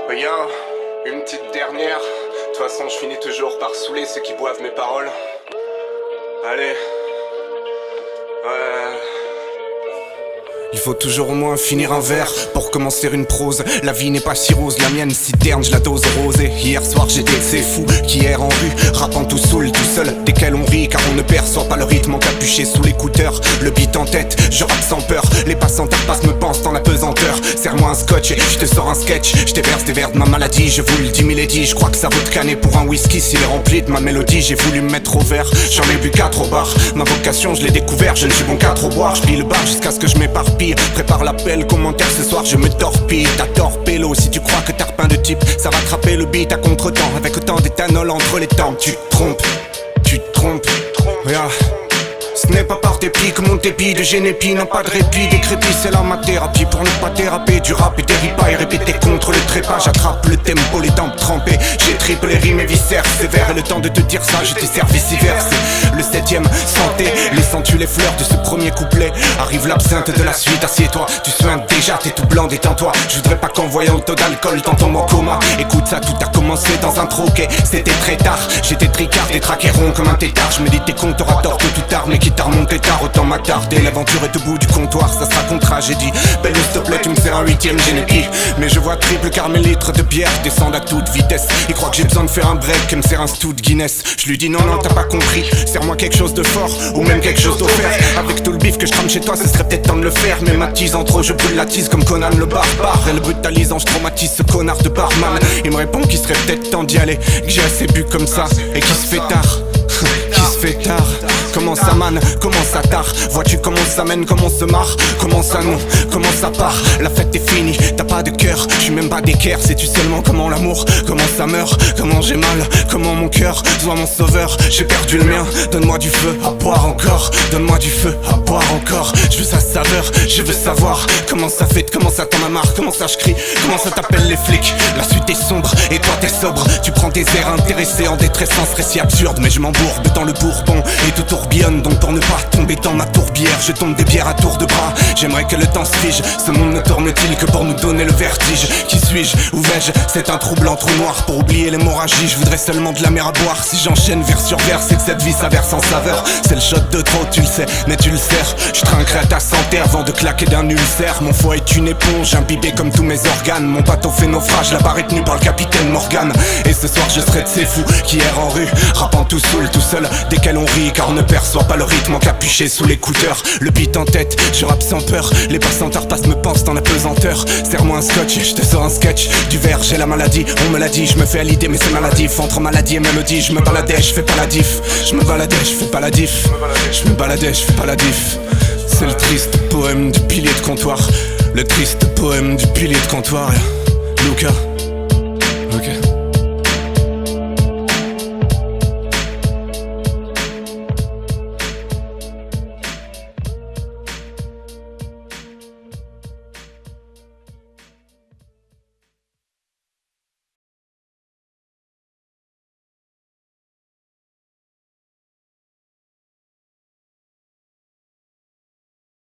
Oh yo, une petite dernière. De toute façon, je finis toujours par saouler ceux qui boivent mes paroles. Allez. Ouais. Il faut toujours au moins finir un verre pour commencer une prose. La vie n'est pas si rose, la mienne si terne, je la dose rosée. Hier soir j'étais de ces fous qui errent en rue, rappant tout saoul, tout seul, desquels on rit car on ne perçoit pas le rythme encapuché sous l'écouteur. Le beat en tête, je rappe sans peur. Les passants passent me pensent dans la pesanteur. Serre-moi un scotch et je te sors un sketch. Je déverse des vers de ma maladie, je vous le dis milady. Je crois que ça vaut de canner pour un whisky s'il est rempli de ma mélodie. J'ai voulu me mettre au vert, j'en ai bu 4 au bar. Ma vocation je l'ai découvert, je ne suis bon qu'à trop boire. Je plie le bar jusqu'à ce que je m'éparpille. Prépare l'appel, commentaire ce soir je me torpille. T'as tort pélo, si tu crois que t'as repeint de type, ça va attraper le beat à contre-temps. Avec autant d'éthanol entre les temps. Tu te trompes, yeah. Ce n'est pas par dépit que mon débit de génépi n'a pas de répit. Décrépit c'est là ma thérapie pour ne pas déraper. Du rap et des ripas et répéter contre le trépas. J'attrape le tempo, les tempes trempées. J'ai triple les rimes et viscères sévères. Et le temps de te dire ça, je t'ai servi si versé. Le 7ème santé, laissant-tu les fleurs de ce premier couplet. Arrive l'absinthe de la suite, assieds-toi. Tu soignes déjà, t'es tout blanc, détends-toi. Je voudrais pas qu'en voyant le taux d'alcool t'en tombes en coma. Écoute ça, tout a commencé dans un troquet. C'était très tard, j'étais tricard, des traqués ronds comme un tétard. Je me dis t'es con, t'auras tort que tout tard, mais quitte à remonter tard, autant m'attarder. L'aventure est au bout du comptoir, ça sera contre tragédie. Belle s'il te plaît, tu me sers un 8ème génétique. Mais je vois triple car mes litres de bière descendent à toute vitesse. Il croit que j'ai besoin de faire un break et me sert un stout Guinness. Je lui dis non, t'as pas compris. Serre-moi quelque chose de fort, ou même quelque chose d'offert. Avec tout le bif que je crame chez toi, ce serait peut-être temps de le faire. Mais m'attisant trop, je brûle la tise comme Conan le barbare. Et le brutalisant, je traumatise ce connard de barman. Il me répond qu'il serait peut-être temps d'y aller, que j'ai assez bu comme ça, et qu'il se fait tard. Qui se fait tard. Comment ça manne, comment ça tard. Vois-tu comment ça mène, comment se marre. Comment ça non, comment ça part. La fête est finie, t'as pas de cœur. Je suis même pas d'équerre, sais-tu seulement comment l'amour, comment ça meurt, comment j'ai mal, comment mon cœur soit mon sauveur. J'ai perdu le mien, donne-moi du feu à boire encore. Donne-moi du feu à boire encore. Je veux sa saveur, je veux savoir comment ça fait, comment ça t'en a marre, comment ça je crie, comment ça t'appelle les flics. La suite est sombre et toi t'es sobre. Tu prends tes airs intéressés en détresse sans récit absurde. Mais je m'embourbe dans le bourbon et tout tourbillonne. Donc pour ne pas tomber dans ma tourbière, je tombe des bières à tour de bras. J'aimerais que le temps se fige. Ce monde ne tourne-t-il que pour nous donner le vertige? Qui suis-je? Où vais-je? C'est un troublant trou noir pour oublier l'hémorragie. Je voudrais seulement de la mer à boire. Si j'enchaîne vers sur vers, c'est que cette vie s'avère sans saveur. C'est le shot de trop, tu le sais, mais tu le sers. Je trinquerai à ta santé avant de claquer d'un ulcère. Mon foie est une éponge, imbibé comme tous mes organes. Mon bateau fait naufrage, la barre est tenue par le capitaine Morgan. Et ce soir je serai de ces fous qui errent en rue, rappant tout saoul, tout seul, desquels on rit car on ne perçoit pas le rythme encapuché sous l'écouteur. Le beat en tête, je rappe sans peur. Les passants passent me pensent en apesanteur. Serre-moi un scotch, je te sors un sketch. Du verre, j'ai la maladie, on me l'a dit. Je me fais à l'idée mais c'est maladif. Entre maladie et mélodie, je me baladais, je fais pas la diff. Je me baladais, je fais pas la diff. Je me baladais, je fais pas la diff. C'est le triste poème du pilier de comptoir. Le triste poème du pilier de comptoir. Luca.